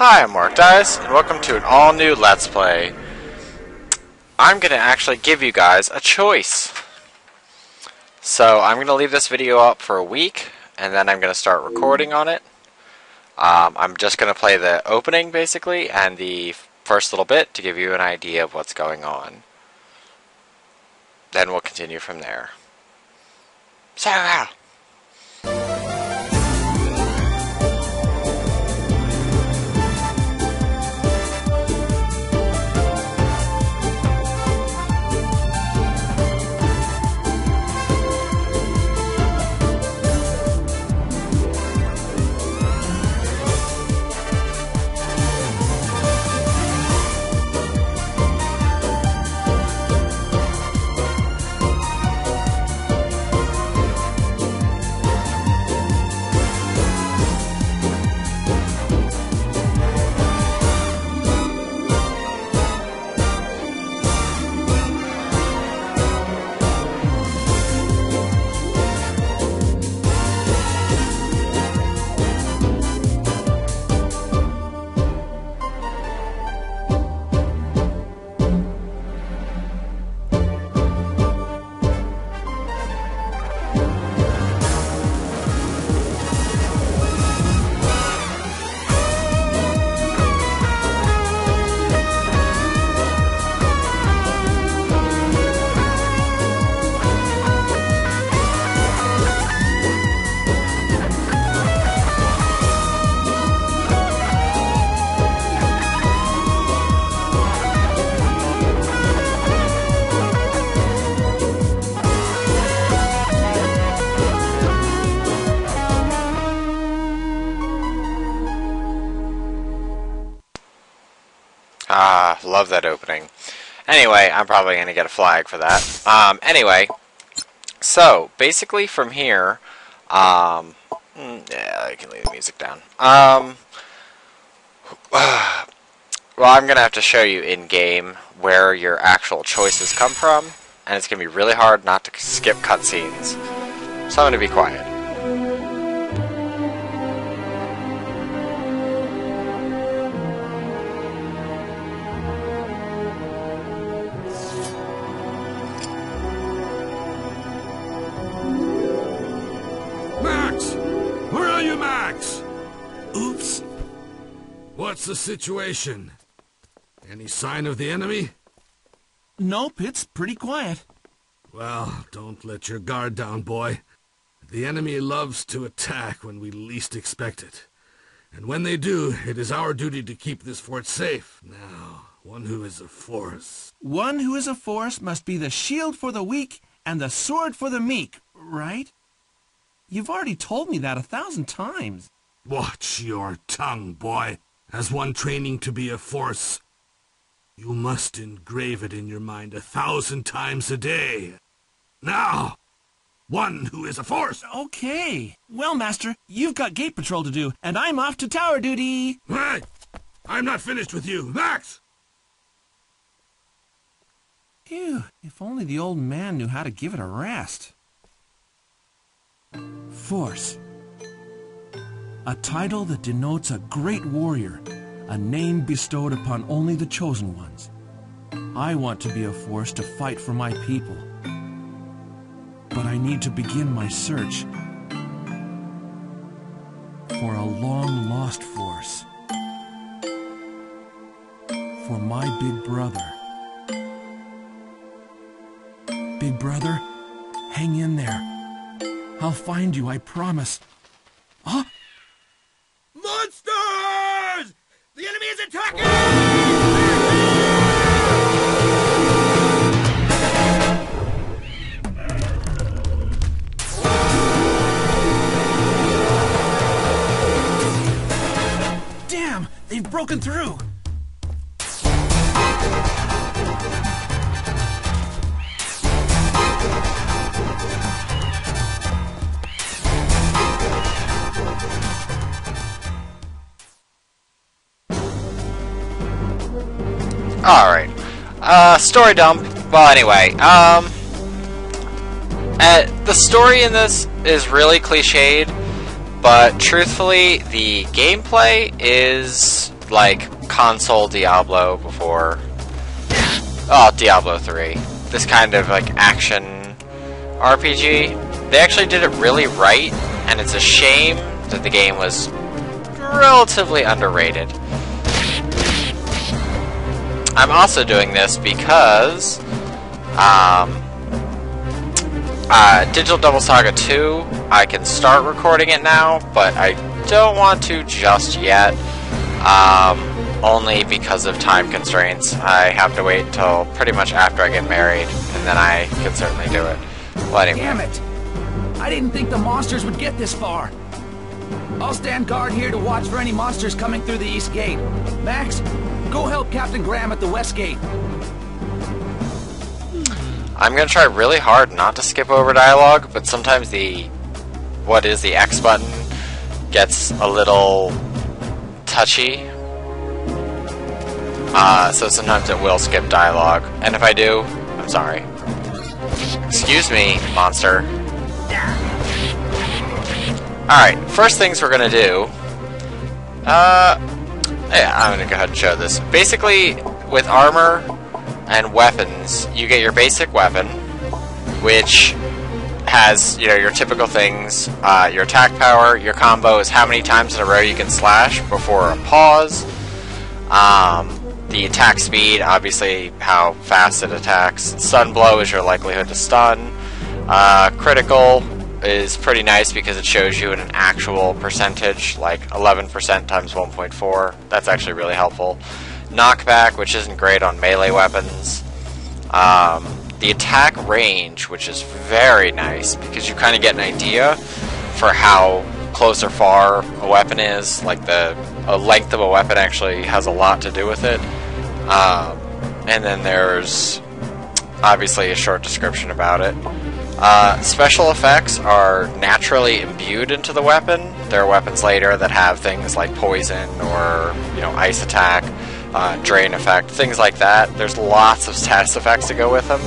Hi, I'm Mark Dice, and welcome to an all-new Let's Play. I'm going to actually give you guys a choice. So, I'm going to leave this video up for a week, and then I'm going to start recording on it. I'm just going to play the opening, basically, and the first little bit to give you an idea of what's going on. Then we'll continue from there. Sarah! Love that opening. Anyway, I'm probably going to get a flag for that. Anyway, so, basically from here, yeah, I can leave the music down. Well, I'm going to have to show you in-game where your actual choices come from, and it's going to be really hard not to skip cutscenes. So I'm going to be quiet. Oops. What's the situation? Any sign of the enemy? Nope, it's pretty quiet. Well, don't let your guard down, boy. The enemy loves to attack when we least expect it. And when they do, it is our duty to keep this fort safe. Now, one who is a force. One who is a force must be the shield for the weak and the sword for the meek, right? You've already told me that 1,000 times. Watch your tongue, boy. As one training to be a force, you must engrave it in your mind 1,000 times a day. Now, one who is a force. Okay. Well, Master, you've got gate patrol to do, and I'm off to tower duty. Hey, I'm not finished with you. Max! Phew, if only the old man knew how to give it a rest. Force. A title that denotes a great warrior, a name bestowed upon only the chosen ones. I want to be a force to fight for my people. But I need to begin my search for a long-lost force. For my big brother. Big brother, hang in there. I'll find you, I promise. Huh? Monsters! The enemy is attacking! Damn! They've broken through! Alright. Story dump. Well, anyway, the story in this is really cliched, but truthfully, the gameplay is like console Diablo before. Oh, Diablo 3. This kind of like action RPG. They actually did it really right, and it's a shame that the game was relatively underrated. I'm also doing this because Digital Double Saga 2, I can start recording it now, but I don't want to just yet, only because of time constraints. I have to wait until pretty much after I get married, and then I can certainly do it. Well, anyway. Damn it! I didn't think the monsters would get this far. I'll stand guard here to watch for any monsters coming through the east gate. Max, go help Captain Graham at the west gate. I'm gonna try really hard not to skip over dialogue, but sometimes the X button gets a little touchy. So sometimes it will skip dialogue, and if I do, I'm sorry. Excuse me, monster. Alright, first things we're gonna do. Yeah, I'm gonna go ahead and show this. Basically, with armor and weapons, you get your basic weapon, which has, you know, your typical things. Your attack power, your combo is how many times in a row you can slash before a pause. The attack speed, obviously how fast it attacks. Stun blow is your likelihood to stun. Critical is pretty nice because it shows you in an actual percentage, like 11% times 1.4. That's actually really helpful. Knockback, which isn't great on melee weapons. The attack range, which is very nice because you kind of get an idea for how close or far a weapon is. Like the length of a weapon actually has a lot to do with it. And then there's obviously a short description about it. Special effects are naturally imbued into the weapon. There are weapons later that have things like poison or, you know, ice attack, drain effect, things like that. There's lots of status effects to go with them.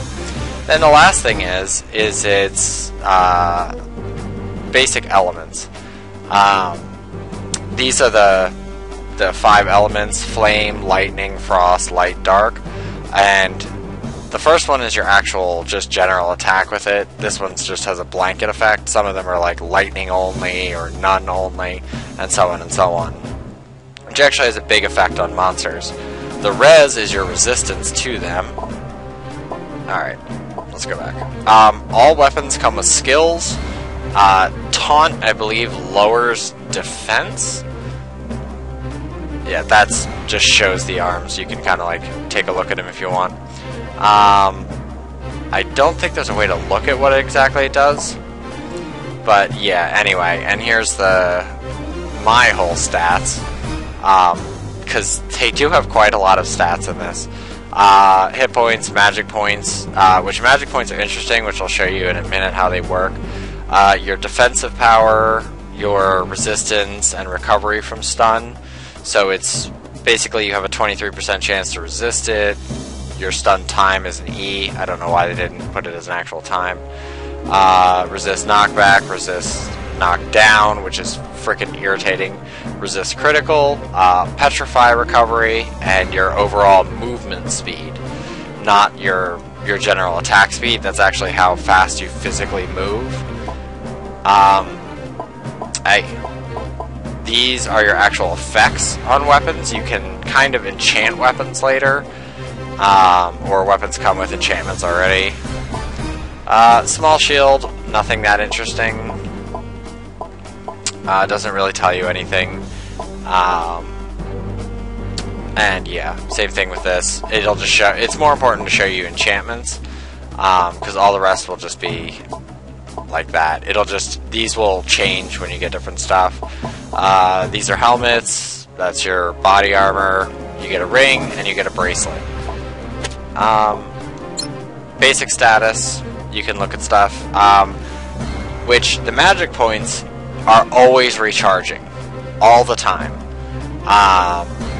Then the last thing is its basic elements. These are the 5 elements: flame, lightning, frost, light, dark, and the first one is your actual just general attack with it. This one just has a blanket effect. Some of them are like lightning only or none only, and so on and so on, which actually has a big effect on monsters. The res is your resistance to them. Alright, let's go back. All weapons come with skills. Taunt, I believe, lowers defense. Yeah, that's just shows the arms. You can kind of like take a look at them if you want. I don't think there's a way to look at what exactly it does. But yeah, anyway, and here's my whole stats. Because they do have quite a lot of stats in this. Hit points, magic points, which magic points are interesting, which I'll show you in a minute how they work. Your defensive power, your resistance, and recovery from stun. So it's basically you have a 23% chance to resist it. Your stun time is an E. I don't know why they didn't put it as an actual time. Resist knockback, resist knockdown, which is freaking irritating. Resist critical, petrify recovery, and your overall movement speed. Not your general attack speed. That's actually how fast you physically move. These are your actual effects on weapons. You can kind of enchant weapons later. Or weapons come with enchantments already. Small shield, nothing that interesting. Doesn't really tell you anything. And yeah, same thing with this. It'll just show. It's more important to show you enchantments, because all the rest will just be like that. These will change when you get different stuff. These are helmets. That's your body armor. You get a ring and you get a bracelet. Basic status, you can look at stuff, which the magic points are always recharging, all the time,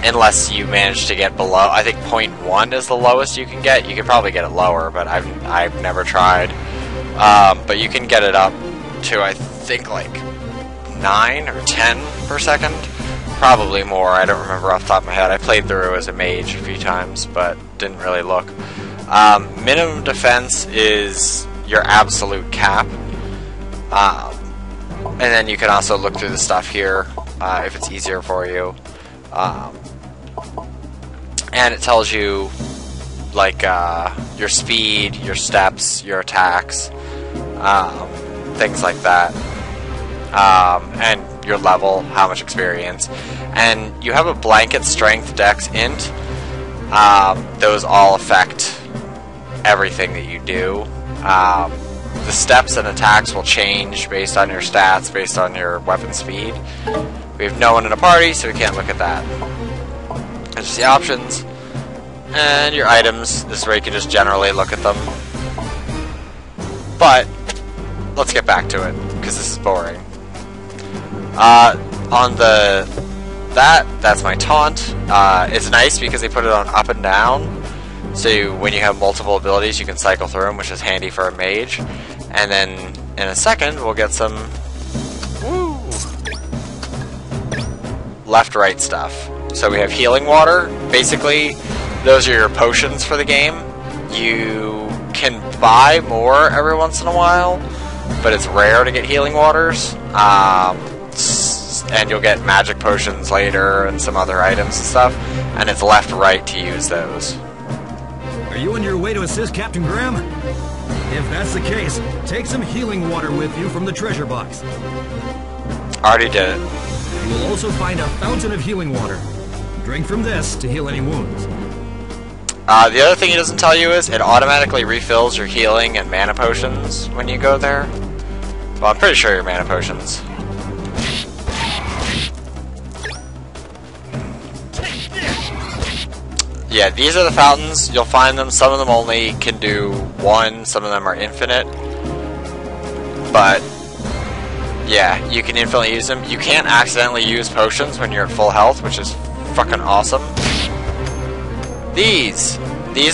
unless you manage to get below. I think 0.1 is the lowest you can get. You can probably get it lower, but I've never tried. But you can get it up to, I think, like 9 or 10 per second, Probably more. I don't remember off the top of my head. I played through as a mage a few times, but didn't really look. Minimum defense is your absolute cap. And then you can also look through the stuff here if it's easier for you. And it tells you like your speed, your steps, your attacks, things like that. And your level, how much experience. And you have a blanket strength, dex, int. Those all affect everything that you do. The steps and attacks will change based on your stats, based on your weapon speed. We have no one in a party, so we can't look at that. There's just the options. And your items. This is where you can just generally look at them. But, let's get back to it, because this is boring. On that's my taunt. It's nice because they put it on up and down, so when you have multiple abilities you can cycle through them, which is handy for a mage. And then in a second we'll get some left-right stuff. So we have healing water. Basically, those are your potions for the game. You can buy more every once in a while, but it's rare to get healing waters. And you'll get magic potions later and some other items and stuff, and it's left-right to use those. Are you on your way to assist Captain Graham? If that's the case, take some healing water with you from the treasure box. Already did it. You will also find a fountain of healing water. Drink from this to heal any wounds. The other thing he doesn't tell you is it automatically refills your healing and mana potions when you go there. Well, I'm pretty sure your mana potions. Yeah, these are the fountains. You'll find them. Some of them only can do one. Some of them are infinite. But, yeah, you can infinitely use them. You can't accidentally use potions when you're at full health, which is fucking awesome. These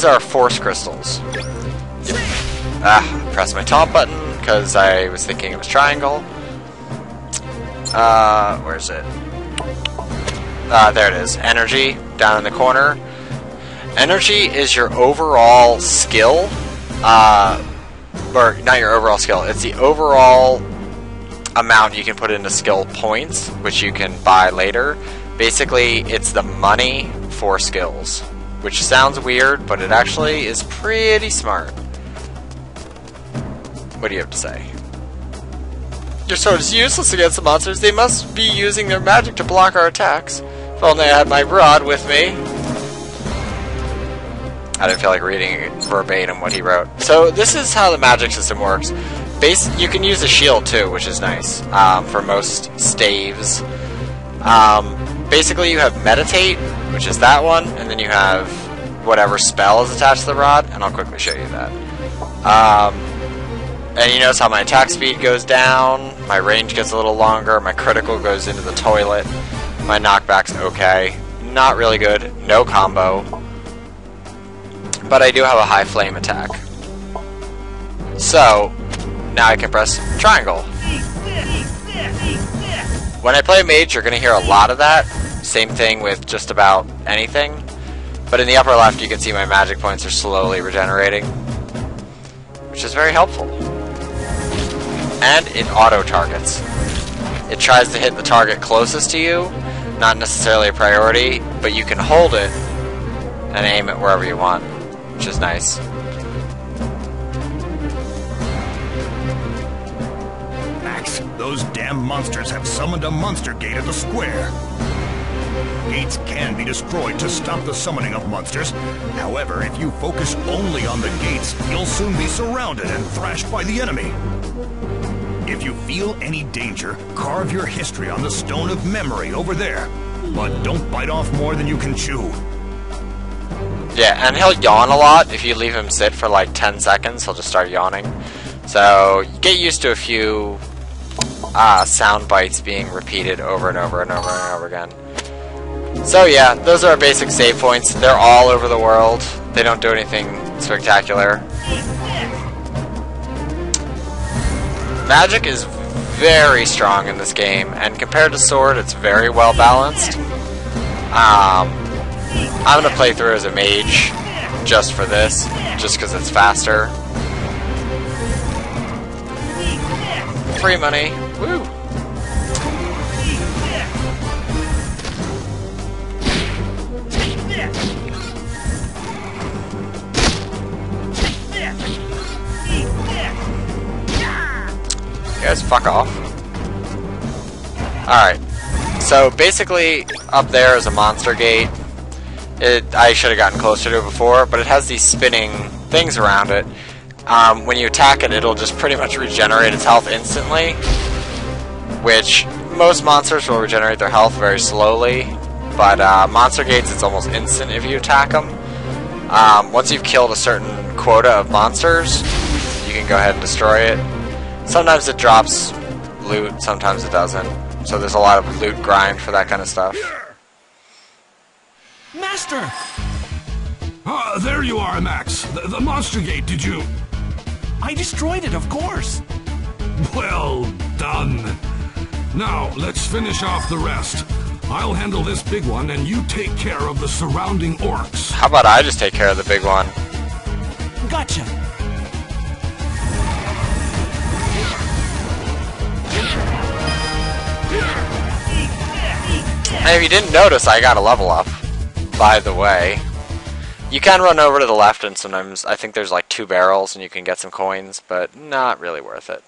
are force crystals. Press my top button, because I was thinking it was triangle. Where's it? There it is. Energy, down in the corner. Energy is your overall skill, or not your overall skill, it's the overall amount you can put into skill points, which you can buy later. Basically, it's the money for skills, which sounds weird, but it actually is pretty smart. What do you have to say? Your sword is useless against the monsters. They must be using their magic to block our attacks. If only I had my rod with me. I didn't feel like reading verbatim what he wrote. So this is how the magic system works. You can use a shield too, which is nice for most staves. Basically you have meditate, which is that one, and then you have whatever spell is attached to the rod, and I'll quickly show you that. And you notice how my attack speed goes down, my range gets a little longer, my critical goes into the toilet, my knockback's okay. Not really good, no combo. But I do have a high flame attack. So, now I can press triangle. When I play mage, you're going to hear a lot of that. Same thing with just about anything. But in the upper left, you can see my magic points are slowly regenerating, which is very helpful. And it auto-targets. It tries to hit the target closest to you, not necessarily a priority, but you can hold it and aim it wherever you want, which is nice. Max, those damn monsters have summoned a monster gate at the square. Gates can be destroyed to stop the summoning of monsters. However, if you focus only on the gates, you'll soon be surrounded and thrashed by the enemy. If you feel any danger, carve your history on the stone of memory over there. But don't bite off more than you can chew. Yeah, and he'll yawn a lot. If you leave him sit for like 10 seconds, he'll just start yawning. So, get used to a few sound bites being repeated over and over and over and over again. So yeah, those are our basic save points. They're all over the world. They don't do anything spectacular. Magic is very strong in this game, and compared to Sword, it's very well balanced. I'm gonna play through as a mage just for this, just because it's faster. Free money, woo! You guys fuck off. Alright, so basically up there is a monster gate. I should have gotten closer to it before, but it has these spinning things around it. When you attack it, it'll just pretty much regenerate its health instantly, which most monsters will regenerate their health very slowly, but monster gates, it's almost instant if you attack them. Once you've killed a certain quota of monsters, you can go ahead and destroy it. Sometimes it drops loot, sometimes it doesn't. So there's a lot of loot grind for that kind of stuff. Master! There you are, Max. The monster gate, did you... I destroyed it, of course. Well done. Now, let's finish off the rest. I'll handle this big one, and you take care of the surrounding orcs. How about I just take care of the big one? Gotcha. And if you didn't notice, I got a level up, by the way. You can run over to the left, and sometimes I think there's like 2 barrels and you can get some coins, but not really worth it.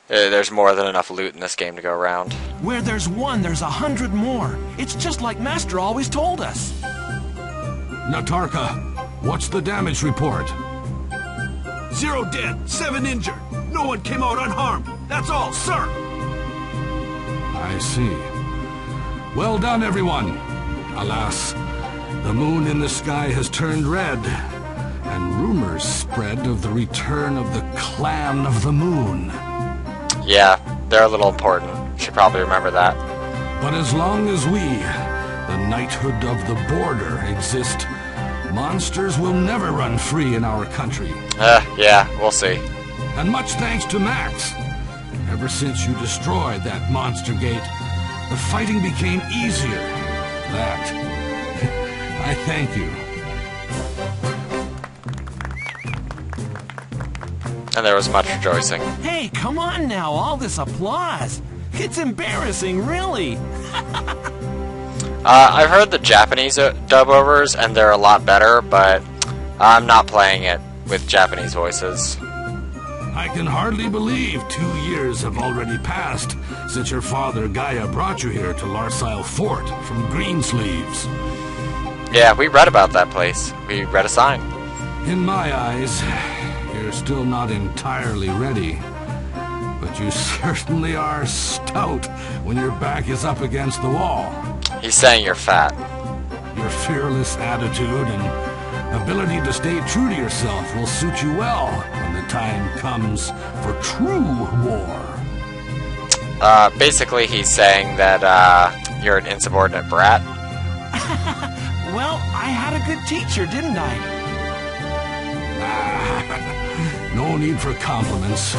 There's more than enough loot in this game to go around. Where there's one, there's 100 more. It's just like Master always told us. Natarka, what's the damage report? 0 dead, 7 injured. No one came out unharmed. That's all, sir. I see. Well done, everyone. Alas, the moon in the sky has turned red, and rumors spread of the return of the Clan of the Moon. Yeah, they're a little important. Should probably remember that. But as long as we, the knighthood of the border, exist, monsters will never run free in our country. Yeah, we'll see. And much thanks to Max. Ever since you destroyed that monster gate, the fighting became easier. That... I thank you. And there was much rejoicing. Hey, come on now, all this applause. It's embarrassing, really. I've heard the Japanese dub-overs, and they're a lot better, but I'm not playing it with Japanese voices. I can hardly believe 2 years have already passed since your father Gaia brought you here to Larsile Fort from Greensleeves. Yeah, we read about that place. We read a sign. In my eyes, you're still not entirely ready, but you certainly are stout when your back is up against the wall. He's saying you're fat. Your fearless attitude and ability to stay true to yourself will suit you well when the time comes for true war. Basically he's saying that, you're an insubordinate brat. Well, I had a good teacher, didn't I? No need for compliments.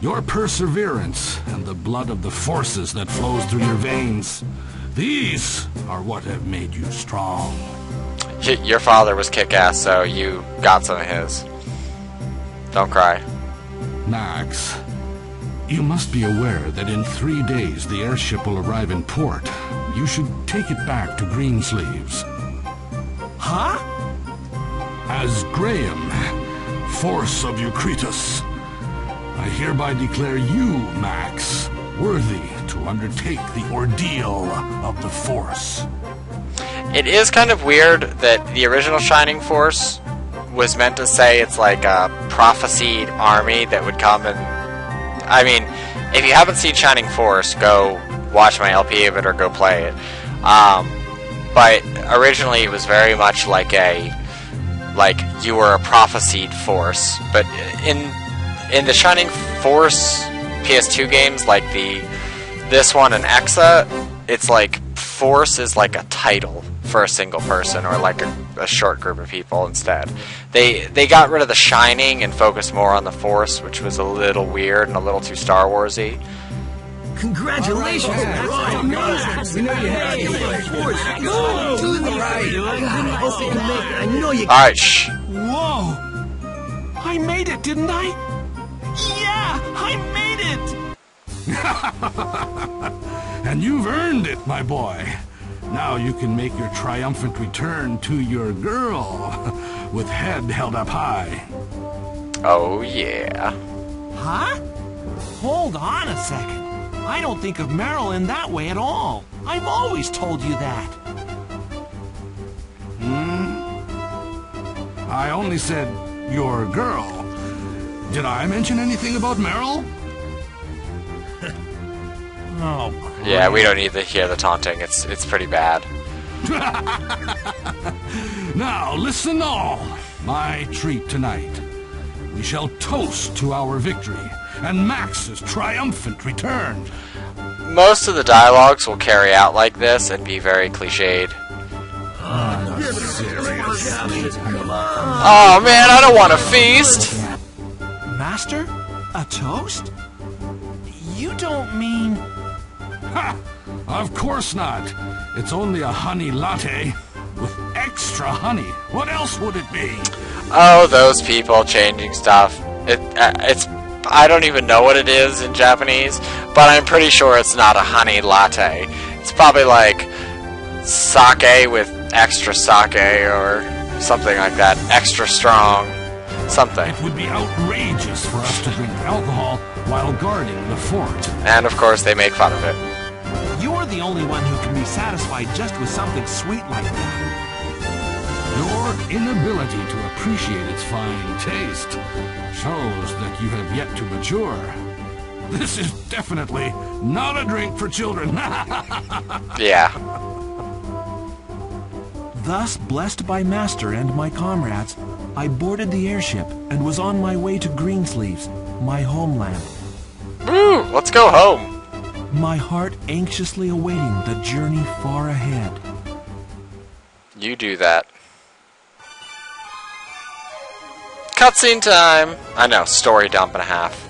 Your perseverance and the blood of the forces that flows through your veins, these are what have made you strong. Your father was kick-ass, so you got some of his. Don't cry. Max, you must be aware that in 3 days the airship will arrive in port. You should take it back to Greensleeves. Huh? As Graham, Force of Eucretus, I hereby declare you, Max, worthy to undertake the ordeal of the Force. It is kind of weird that the original Shining Force was meant to say it's like a prophesied army that would come and... I mean, if you haven't seen Shining Force, go watch my LP of it or go play it. But originally it was very much like you were a prophesied force. But in the Shining Force PS2 games, like this one and Exa, it's like Force is like a title for a single person or like a short group of people instead. They got rid of the Shining and focused more on the Force, which was a little weird and a little too Star Warsy. Congratulations, Max. We know you had it. I know you. Alright, shh. Whoa! I made it, didn't I? Yeah, I made it! And you've earned it, my boy. Now you can make your triumphant return to your girl with head held up high. Oh, yeah. Huh? Hold on a second. I don't think of Marilyn that way at all. I've always told you that. I only said your girl. Did I mention anything about Meryl? Oh, Yeah, we don't need to hear the taunting. It's pretty bad. Now, listen all. My treat tonight. We shall toast to our victory and Max's triumphant return. Most of the dialogues will carry out like this and be very cliched. Oh man, I don't want to feast! Master? A toast? You don't mean... Ha! Of course not. It's only a honey latte with extra honey. What else would it be? Oh, those people changing stuff. It's I don't even know what it is in Japanese, but I'm pretty sure it's not a honey latte. It's probably like sake with extra sake or something like that. Extra strong. Something. It would be outrageous for us to drink alcohol while guarding the fort. And of course they make fun of it. You're the only one who can be satisfied just with something sweet like that. Your inability to appreciate its fine taste shows that you have yet to mature. This is definitely not a drink for children. Yeah. Thus, blessed by Master and my comrades, I boarded the airship and was on my way to Greensleeves, my homeland. Woo! Let's go home. My heart anxiously awaiting the journey far ahead. You do that. Cutscene time! I know, story dump and a half.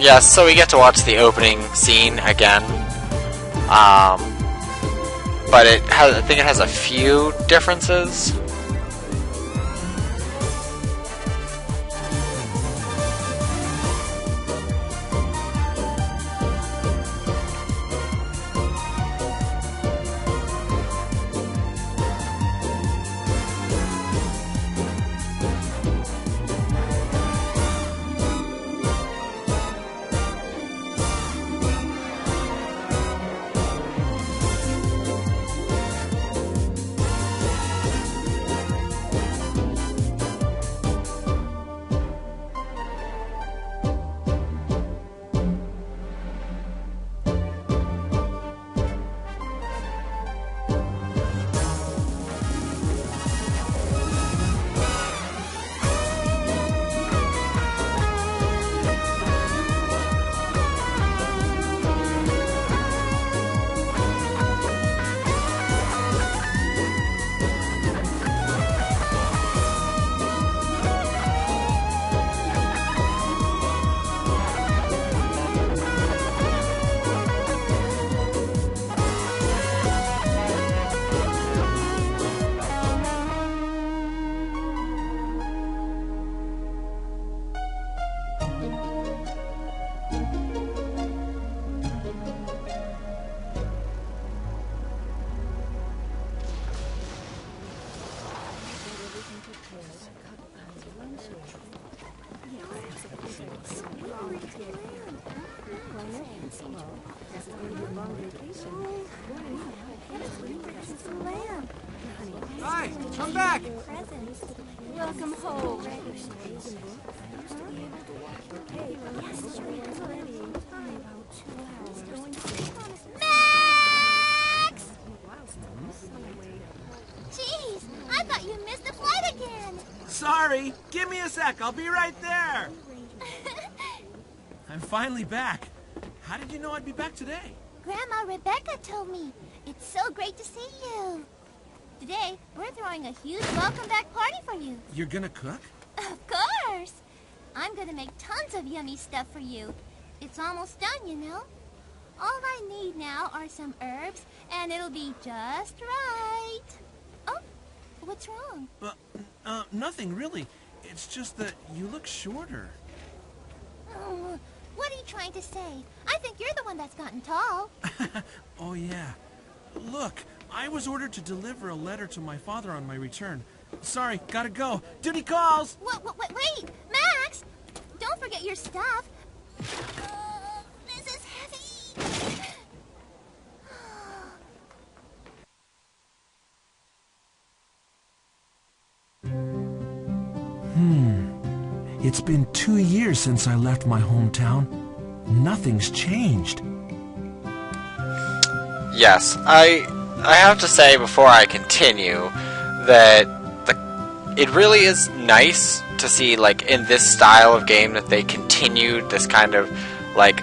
Yes, so we get to watch the opening scene again. But I think it has a few differences. Hi, come back! Welcome home. Max! Jeez, I thought you missed the flight again. Sorry. Give me a sec. I'll be right there. I'm finally back. How did you know I'd be back today? Grandma Rebecca told me. It's so great to see you. Today, we're throwing a huge welcome back party for you. You're gonna cook? Of course! I'm gonna make tons of yummy stuff for you. It's almost done, you know. All I need now are some herbs, and it'll be just right. Oh, what's wrong? Nothing really. It's just that you look shorter. Oh, what are you trying to say? I think you're the one that's gotten tall. Oh, yeah. Look, I was ordered to deliver a letter to my father on my return. Sorry, gotta go. Duty calls! Wait! Max! Don't forget your stuff. This is heavy. It's been 2 years since I left my hometown. Nothing's changed. Yes, I have to say before I continue that it really is nice to see, like, in this style of game that they continued this kind of, like,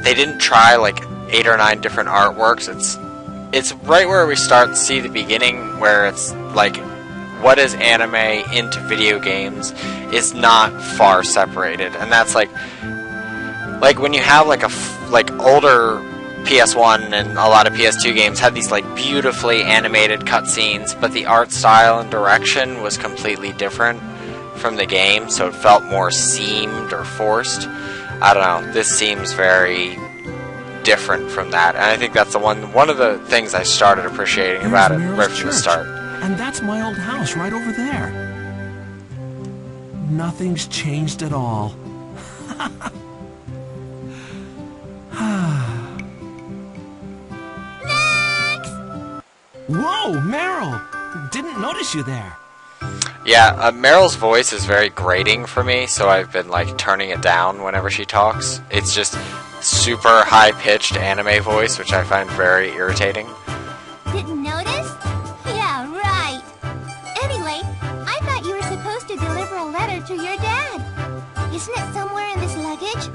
they didn't try like 8 or 9 different artworks. It's right where we start to see the beginning, where it's like what is anime into video games is not far separated, and that's like when you have like older PS1 and a lot of PS2 games had these like beautifully animated cutscenes, but the art style and direction was completely different from the game, so it felt more seamed or forced. I don't know, this seems very different from that, and I think that's one of the things I started appreciating about it right from the start. And that's my old house right over there. Nothing's changed at all. Whoa, Meryl! Didn't notice you there. Yeah, Meryl's voice is very grating for me, so I've been like turning it down whenever she talks. It's just super high-pitched anime voice, which I find very irritating. Didn't notice? Yeah, right. Anyway, I thought you were supposed to deliver a letter to your dad. Isn't it somewhere in this luggage?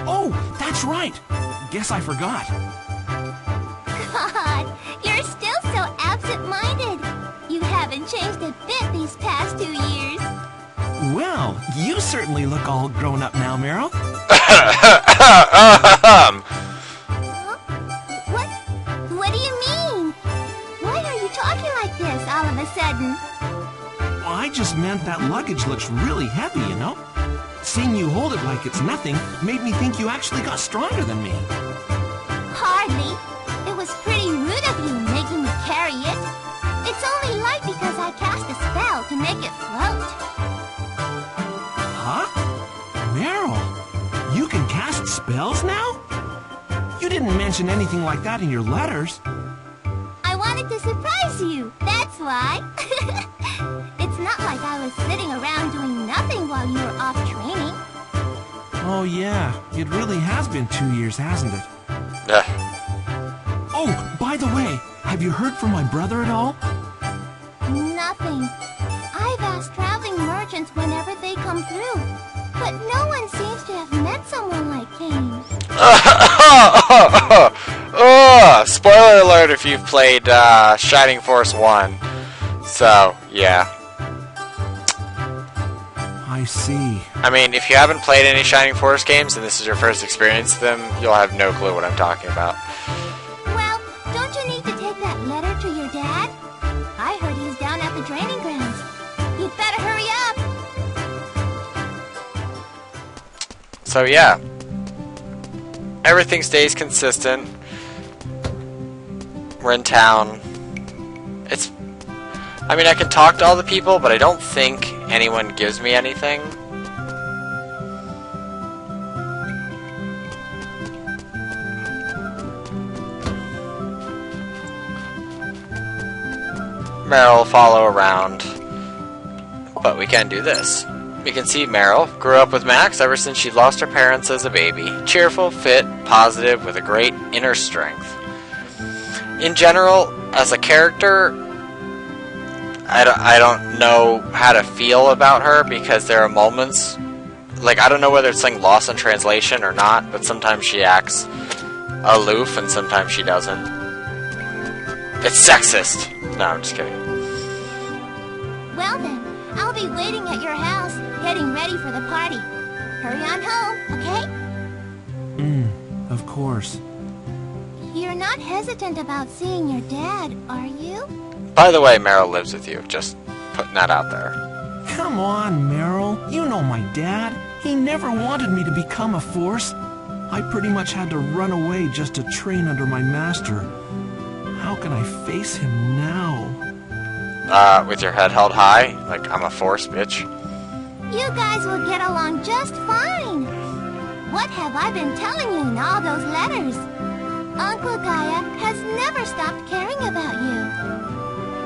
Oh, that's right. Guess I forgot. God, you're still so absent-minded. You haven't changed a bit these past 2 years. Well, you certainly look all grown up now, Meryl. What do you mean? Why are you talking like this all of a sudden? Well, I just meant that luggage looks really heavy, you know? Seeing you hold it like it's nothing made me think you actually got stronger than me. Hardly. It was pretty rude of you making me carry it. It's only light because I cast a spell to make it float. Huh? Meryl, you can cast spells now? You didn't mention anything like that in your letters. I wanted to surprise you, that's why. It's not like I was sitting around doing nothing while you were off training. Oh yeah, it really has been 2 years, hasn't it? Oh, by the way, have you heard from my brother at all? Nothing. I've asked traveling merchants whenever they come through, but no one seems to have met someone like Kane. Spoiler alert if you've played Shining Force 1. So, yeah. I see. I mean, if you haven't played any Shining Force games and this is your first experience with them, you'll have no clue what I'm talking about. Well, don't you need to take that letter to your dad? I heard he's down at the training grounds. You'd better hurry up. So, yeah. Everything stays consistent. We're in town. I mean, I can talk to all the people, but I don't think anyone gives me anything. Meryl will follow around. But we can do this. We can see Meryl grew up with Max ever since she lost her parents as a baby. Cheerful, fit, positive, with a great inner strength. In general, as a character, I don't know how to feel about her because there are moments, like, I don't know whether it's something lost in translation or not, but sometimes she acts aloof and sometimes she doesn't. It's sexist. No, I'm just kidding. Well then, I'll be waiting at your house, getting ready for the party. Hurry on home, okay? Of course. You're not hesitant about seeing your dad, are you? By the way, Meryl lives with you. Just putting that out there. Come on, Meryl. You know my dad. He never wanted me to become a force. I pretty much had to run away just to train under my master. How can I face him now? With your head held high? Like, I'm a force, bitch. You guys will get along just fine. What have I been telling you in all those letters? Uncle Gaia has never stopped caring about you.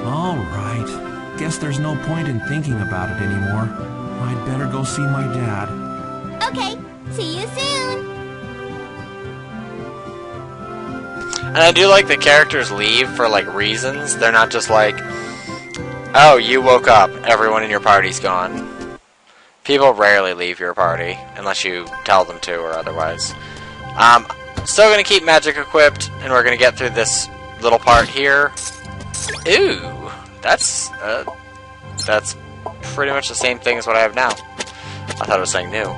All right. Guess there's no point in thinking about it anymore. I'd better go see my dad. Okay, see you soon. And I do like the characters leave for, like, reasons. They're not just like, oh, you woke up, everyone in your party's gone. People rarely leave your party, unless you tell them to or otherwise. Still gonna keep magic equipped, and we're gonna get through this little part here. Ooh, that's pretty much the same thing as what I have now. I thought it was something new.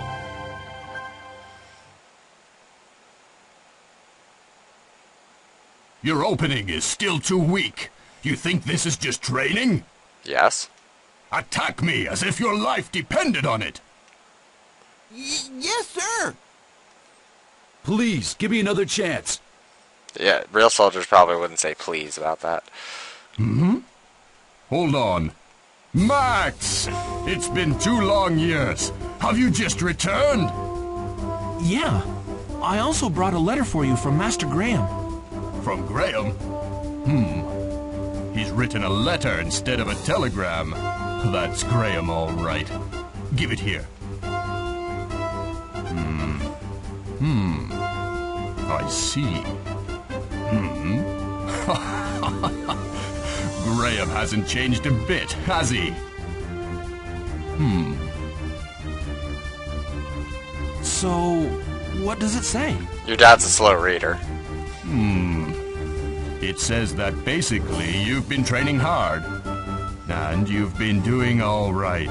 Your opening is still too weak. You think this is just training? Yes. Attack me as if your life depended on it. Yes, sir. Please, give me another chance. Yeah, real soldiers probably wouldn't say please about that. Hold on. Max! It's been 2 long years. Have you just returned? Yeah. I also brought a letter for you from Master Graham. From Graham? He's written a letter instead of a telegram. That's Graham, all right. Give it here. I see. Graham hasn't changed a bit, has he? So, what does it say? Your dad's a slow reader. It says that basically you've been training hard. And you've been doing all right.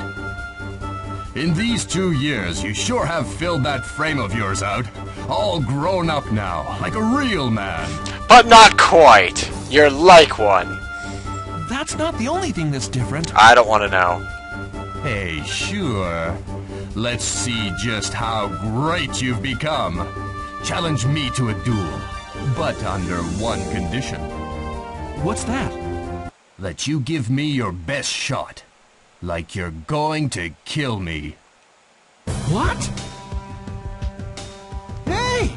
In these 2 years, you sure have filled that frame of yours out. All grown up now, like a real man. But not quite. You're like one. That's not the only thing that's different. I don't want to know. Hey, sure. Let's see just how great you've become. Challenge me to a duel, but under one condition. What's that? That you give me your best shot. Like you're going to kill me. What? Hey!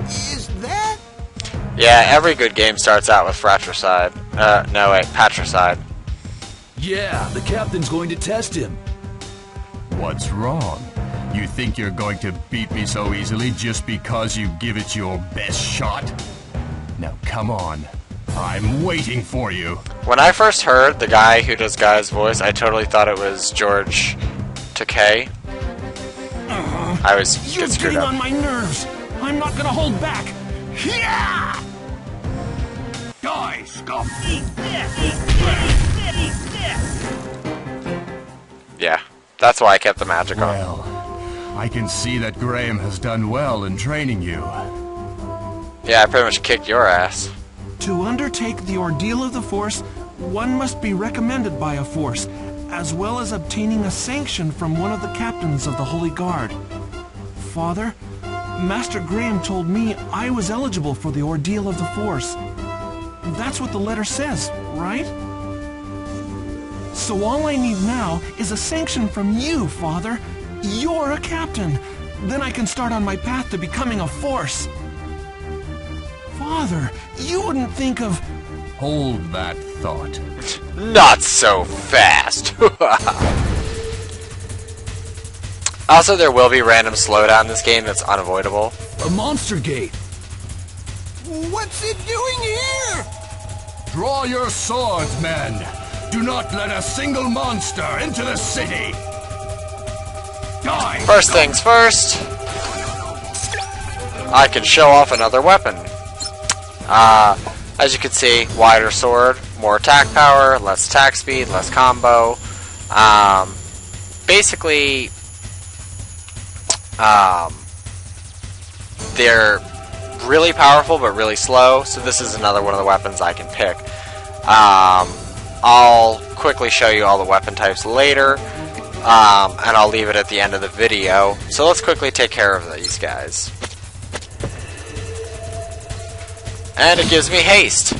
Is that... Yeah, every good game starts out with fratricide. No, wait, patricide. Yeah, the captain's going to test him. What's wrong? You think you're going to beat me so easily just because you give it your best shot? Now come on. I'm waiting for you. When I first heard the guy who does Guy's voice, I totally thought it was George Takei. I was You're screwed getting up. on my nerves. I'm not gonna hold back. Yeah! Die, scum! Yeah, that's why I kept the magic on. Well, I can see that Graham has done well in training you. Yeah, I pretty much kicked your ass. To undertake the ordeal of the Force, one must be recommended by a Force, as well as obtaining a sanction from one of the captains of the Holy Guard. Father, Master Graham told me I was eligible for the ordeal of the Force. That's what the letter says, right? So all I need now is a sanction from you, Father. You're a captain. Then I can start on my path to becoming a force. Father, you wouldn't think of... Hold that thought. Not so fast. Also, there will be random slowdown in this game that's unavoidable. A monster gate. What's it doing here? Draw your swords, men. Do not let a single monster into the city. Die! First things first, I can show off another weapon. As you can see, wider sword, more attack power, less attack speed, less combo. Basically, they're really powerful but really slow, so this is another one of the weapons I can pick. I'll quickly show you all the weapon types later, and I'll leave it at the end of the video. So let's quickly take care of these guys. And it gives me haste.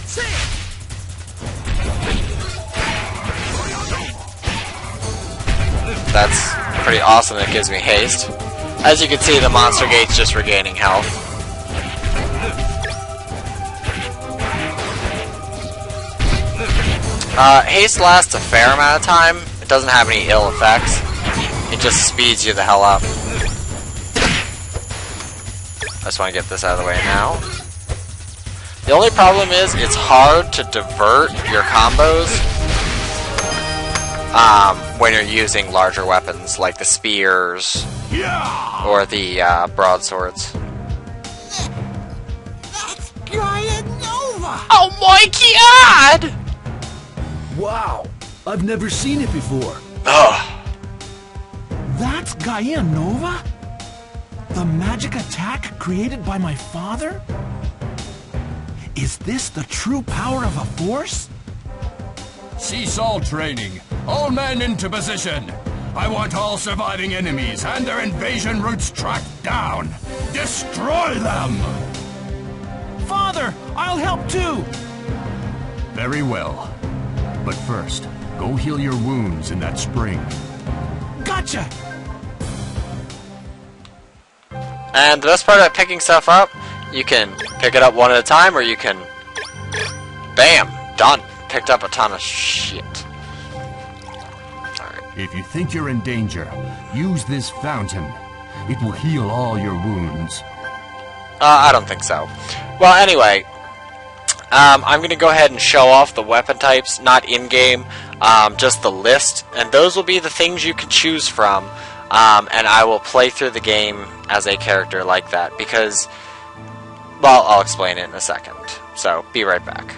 That's pretty awesome, it gives me haste. As you can see, the monster gate's just regaining health. Haste lasts a fair amount of time. It doesn't have any ill effects. It just speeds you the hell up. I just want to get this out of the way now. The only problem is it's hard to divert your combos when you're using larger weapons like the spears or the broadswords. That's Gaia Nova! Oh my god! Wow, I've never seen it before. Ugh. That's Gaia Nova? The magic attack created by my father? Is this the true power of a force? Cease all training. All men into position. I want all surviving enemies and their invasion routes tracked down. Destroy them! Father, I'll help too! Very well. But first, go heal your wounds in that spring. Gotcha! And the best part about picking stuff up, you can pick it up one at a time, or you can... Bam! Done! Picked up a ton of shit. Alright. If you think you're in danger, use this fountain. It will heal all your wounds. I don't think so. Well, anyway, I'm going to go ahead and show off the weapon types, not in-game, just the list, and those will be the things you can choose from, and I will play through the game as a character like that, because, well, I'll explain it in a second, so be right back.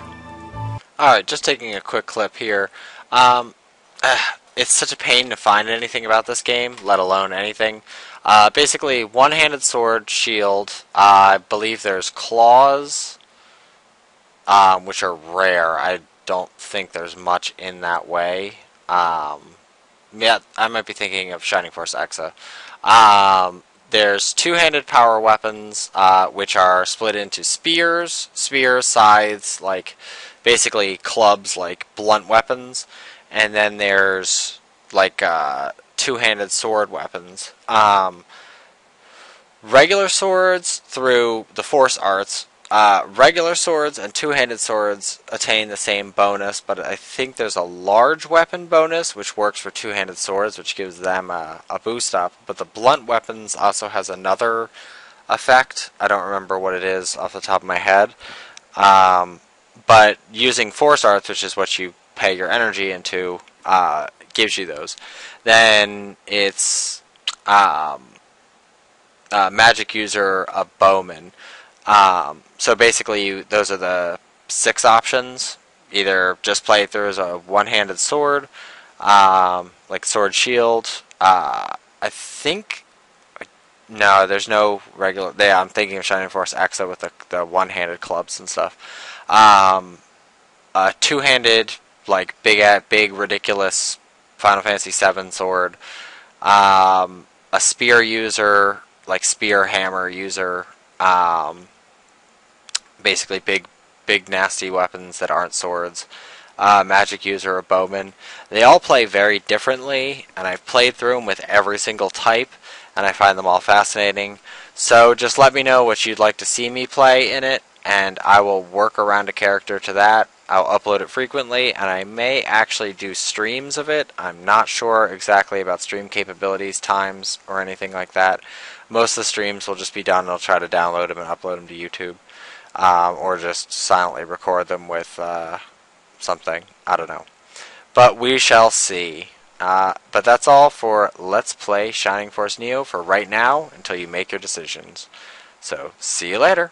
Alright, just taking a quick clip here. It's such a pain to find anything about this game, let alone anything. Basically, one-handed sword, shield, I believe there's claws, which are rare. I don't think there's much in that way. Yeah, I might be thinking of Shining Force Exa. There's two-handed power weapons, which are split into spears, scythes, like basically clubs, like blunt weapons, and then there's like two-handed sword weapons. Regular swords through the Force Arts. Regular swords and two-handed swords attain the same bonus, but I think there's a large weapon bonus, which works for two-handed swords, which gives them a boost up. But the blunt weapons also has another effect. I don't remember what it is off the top of my head. But using Force Arts, which is what you pay your energy into, gives you those. Then it's magic user, a bowman. So basically, those are the 6 options. Either just play it through as a one-handed sword, like sword shield. I think... No, there's no regular... Yeah, I'm thinking of Shining Force Exa with the one-handed clubs and stuff. Two-handed, like big, ridiculous Final Fantasy VII sword. A spear user, like spear hammer user. Basically big nasty weapons that aren't swords. magic user or bowman. They all play very differently, and I've played through them with every single type, and I find them all fascinating. So just let me know what you'd like to see me play in it, and I will work around a character to that. I'll upload it frequently, and I may actually do streams of it. I'm not sure exactly about stream capabilities, times, or anything like that. Most of the streams will just be done, and I'll try to download them and upload them to YouTube, or just silently record them with something. I don't know. But we shall see. But that's all for Let's Play Shining Force Neo for right now, until you make your decisions. So, see you later.